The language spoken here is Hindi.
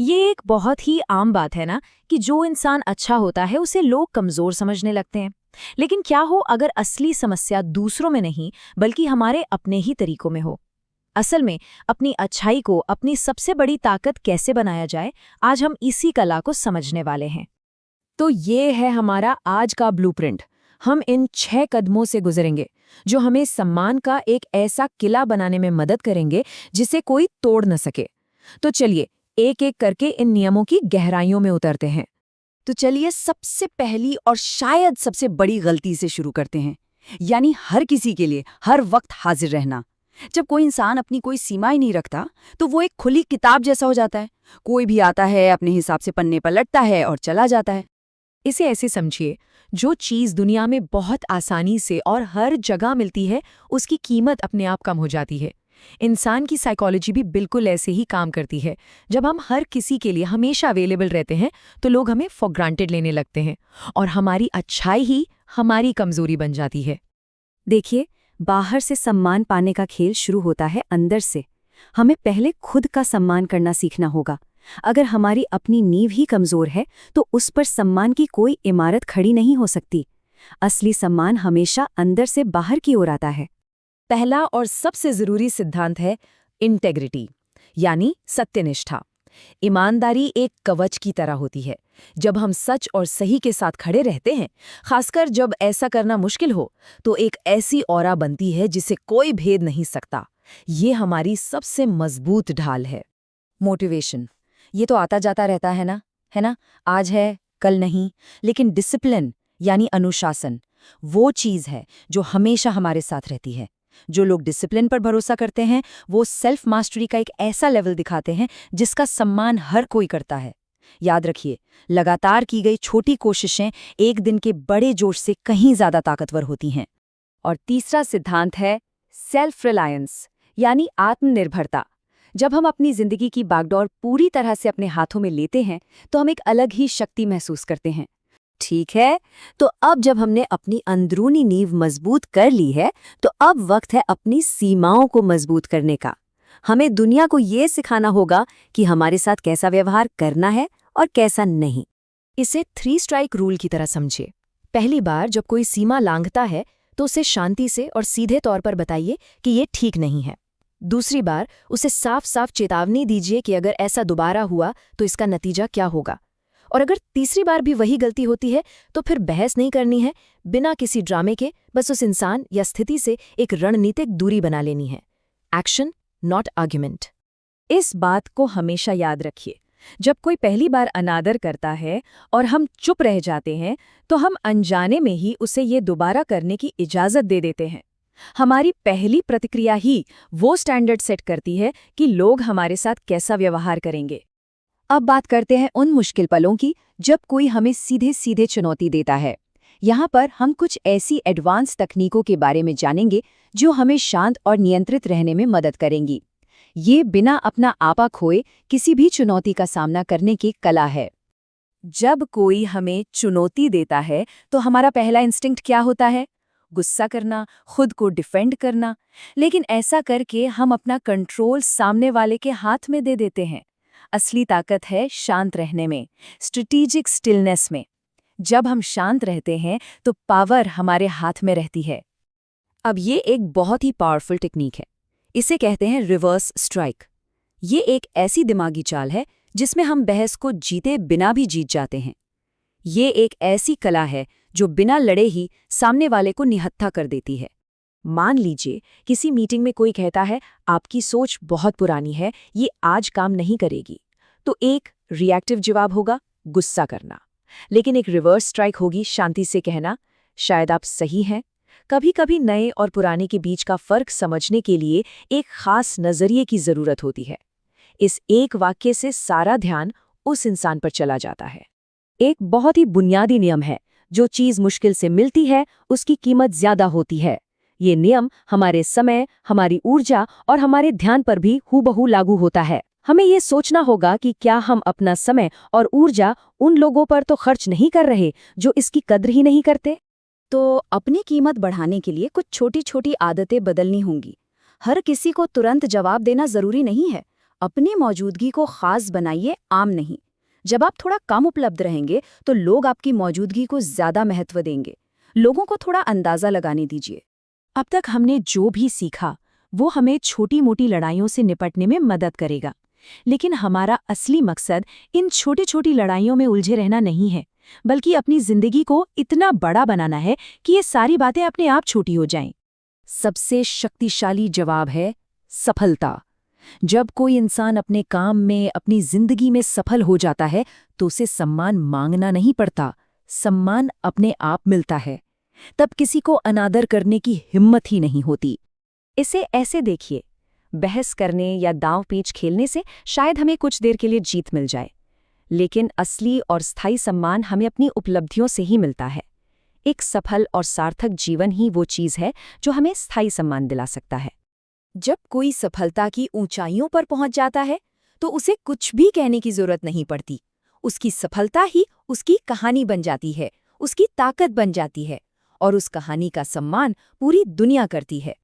ये एक बहुत ही आम बात है ना कि जो इंसान अच्छा होता है उसे लोग कमजोर समझने लगते हैं। लेकिन क्या हो अगर असली समस्या दूसरों में नहीं बल्कि हमारे अपने ही तरीकों में हो। असल में अपनी अच्छाई को अपनी सबसे बड़ी ताकत कैसे बनाया जाए, आज हम इसी कला को समझने वाले हैं। तो ये है हमारा आज का ब्लूप्रिंट। हम इन 6 कदमों से गुजरेंगे जो हमें सम्मान का एक ऐसा किला बनाने में मदद करेंगे जिसे कोई तोड़ न सके। तो चलिए एक एक करके इन नियमों की गहराइयों में उतरते हैं। तो चलिए सबसे पहली और शायद सबसे बड़ी गलती से शुरू करते हैं, यानी हर किसी के लिए हर वक्त हाजिर रहना। जब कोई इंसान अपनी कोई सीमा ही नहीं रखता तो वो एक खुली किताब जैसा हो जाता है। कोई भी आता है, अपने हिसाब से पन्ने पलटता है और चला जाता है। इसे ऐसे समझिए, जो चीज़ दुनिया में बहुत आसानी से और हर जगह मिलती है उसकी कीमत अपने आप कम हो जाती है। इंसान की साइकोलॉजी भी बिल्कुल ऐसे ही काम करती है। जब हम हर किसी के लिए हमेशा अवेलेबल रहते हैं तो लोग हमें फॉर ग्रांटेड लेने लगते हैं और हमारी अच्छाई ही हमारी कमजोरी बन जाती है। देखिए, बाहर से सम्मान पाने का खेल शुरू होता है अंदर से। हमें पहले खुद का सम्मान करना सीखना होगा। अगर हमारी अपनी नींव ही कमजोर है तो उस पर सम्मान की कोई इमारत खड़ी नहीं हो सकती। असली सम्मान हमेशा अंदर से बाहर की ओर आता है। पहला और सबसे जरूरी सिद्धांत है इंटेग्रिटी, यानी सत्यनिष्ठा। ईमानदारी एक कवच की तरह होती है। जब हम सच और सही के साथ खड़े रहते हैं, खासकर जब ऐसा करना मुश्किल हो, तो एक ऐसी ऑरा बनती है जिसे कोई भेद नहीं सकता। ये हमारी सबसे मजबूत ढाल है। मोटिवेशन, ये तो आता जाता रहता है ना? आज है कल नहीं। लेकिन डिसिप्लिन यानी अनुशासन वो चीज़ है जो हमेशा हमारे साथ रहती है। जो लोग डिसिप्लिन पर भरोसा करते हैं वो सेल्फ मास्टरी का एक ऐसा लेवल दिखाते हैं जिसका सम्मान हर कोई करता है। याद रखिए, लगातार की गई छोटी कोशिशें एक दिन के बड़े जोश से कहीं ज्यादा ताकतवर होती हैं। और तीसरा सिद्धांत है सेल्फ रिलायंस, यानी आत्मनिर्भरता। जब हम अपनी जिंदगी की बागडोर पूरी तरह से अपने हाथों में लेते हैं तो हम एक अलग ही शक्ति महसूस करते हैं। ठीक है, तो अब जब हमने अपनी अंदरूनी नींव मजबूत कर ली है तो अब वक्त है अपनी सीमाओं को मजबूत करने का। हमें दुनिया को ये सिखाना होगा कि हमारे साथ कैसा व्यवहार करना है और कैसा नहीं। इसे 3 स्ट्राइक रूल की तरह समझिए। पहली बार जब कोई सीमा लांघता है तो उसे शांति से और सीधे तौर पर बताइए कि ये ठीक नहीं है। दूसरी बार उसे साफ साफ चेतावनी दीजिए कि अगर ऐसा दोबारा हुआ तो इसका नतीजा क्या होगा। और अगर तीसरी बार भी वही गलती होती है तो फिर बहस नहीं करनी है, बिना किसी ड्रामे के बस उस इंसान या स्थिति से एक रणनीतिक दूरी बना लेनी है। Action not argument. इस बात को हमेशा याद रखिए, जब कोई पहली बार अनादर करता है और हम चुप रह जाते हैं तो हम अनजाने में ही उसे ये दोबारा करने की इजाज़त दे देते हैं। हमारी पहली प्रतिक्रिया ही वो स्टैंडर्ड सेट करती है कि लोग हमारे साथ कैसा व्यवहार करेंगे। अब बात करते हैं उन मुश्किल पलों की जब कोई हमें सीधे सीधे चुनौती देता है। यहाँ पर हम कुछ ऐसी एडवांस तकनीकों के बारे में जानेंगे जो हमें शांत और नियंत्रित रहने में मदद करेंगी। ये बिना अपना आपा खोए किसी भी चुनौती का सामना करने की कला है। जब कोई हमें चुनौती देता है तो हमारा पहला इंस्टिंक्ट क्या होता है? गुस्सा करना, खुद को डिफेंड करना। लेकिन ऐसा करके हम अपना कंट्रोल सामने वाले के हाथ में दे देते हैं। असली ताकत है शांत रहने में, स्ट्रेटेजिक स्टिलनेस में। जब हम शांत रहते हैं तो पावर हमारे हाथ में रहती है। अब ये एक बहुत ही पावरफुल टेक्निक है। इसे कहते हैं रिवर्स स्ट्राइक। ये एक ऐसी दिमागी चाल है जिसमें हम बहस को जीते बिना भी जीत जाते हैं। ये एक ऐसी कला है जो बिना लड़े ही सामने वाले को निहत्था कर देती है। मान लीजिए किसी मीटिंग में कोई कहता है आपकी सोच बहुत पुरानी है, ये आज काम नहीं करेगी। तो एक रिएक्टिव जवाब होगा गुस्सा करना, लेकिन एक रिवर्स स्ट्राइक होगी शांति से कहना शायद आप सही हैं। कभी कभी नए और पुराने के बीच का फर्क समझने के लिए एक खास नजरिए की जरूरत होती है। इस एक वाक्य से सारा ध्यान उस इंसान पर चला जाता है। एक बहुत ही बुनियादी नियम है, जो चीज मुश्किल से मिलती है उसकी कीमत ज्यादा होती है। ये नियम हमारे समय, हमारी ऊर्जा और हमारे ध्यान पर भी हूबहू लागू होता है। हमें ये सोचना होगा कि क्या हम अपना समय और ऊर्जा उन लोगों पर तो खर्च नहीं कर रहे जो इसकी कद्र ही नहीं करते। तो अपनी कीमत बढ़ाने के लिए कुछ छोटी छोटी आदतें बदलनी होंगी। हर किसी को तुरंत जवाब देना जरूरी नहीं है। अपनी मौजूदगी को खास बनाइए, आम नहीं। जब आप थोड़ा कम उपलब्ध रहेंगे तो लोग आपकी मौजूदगी को ज्यादा महत्व देंगे। लोगों को थोड़ा अंदाजा लगाने दीजिए। अब तक हमने जो भी सीखा वो हमें छोटी मोटी लड़ाइयों से निपटने में मदद करेगा, लेकिन हमारा असली मकसद इन छोटी छोटी लड़ाइयों में उलझे रहना नहीं है, बल्कि अपनी जिंदगी को इतना बड़ा बनाना है कि ये सारी बातें अपने आप छोटी हो जाएं। सबसे शक्तिशाली जवाब है सफलता। जब कोई इंसान अपने काम में, अपनी जिंदगी में सफल हो जाता है तो उसे सम्मान मांगना नहीं पड़ता, सम्मान अपने आप मिलता है। तब किसी को अनादर करने की हिम्मत ही नहीं होती। इसे ऐसे देखिए, बहस करने या दांव पेच खेलने से शायद हमें कुछ देर के लिए जीत मिल जाए, लेकिन असली और स्थायी सम्मान हमें अपनी उपलब्धियों से ही मिलता है। एक सफल और सार्थक जीवन ही वो चीज़ है जो हमें स्थायी सम्मान दिला सकता है। जब कोई सफलता की ऊंचाइयों पर पहुंच जाता है तो उसे कुछ भी कहने की जरूरत नहीं पड़ती। उसकी सफलता ही उसकी कहानी बन जाती है, उसकी ताकत बन जाती है, और उस कहानी का सम्मान पूरी दुनिया करती है।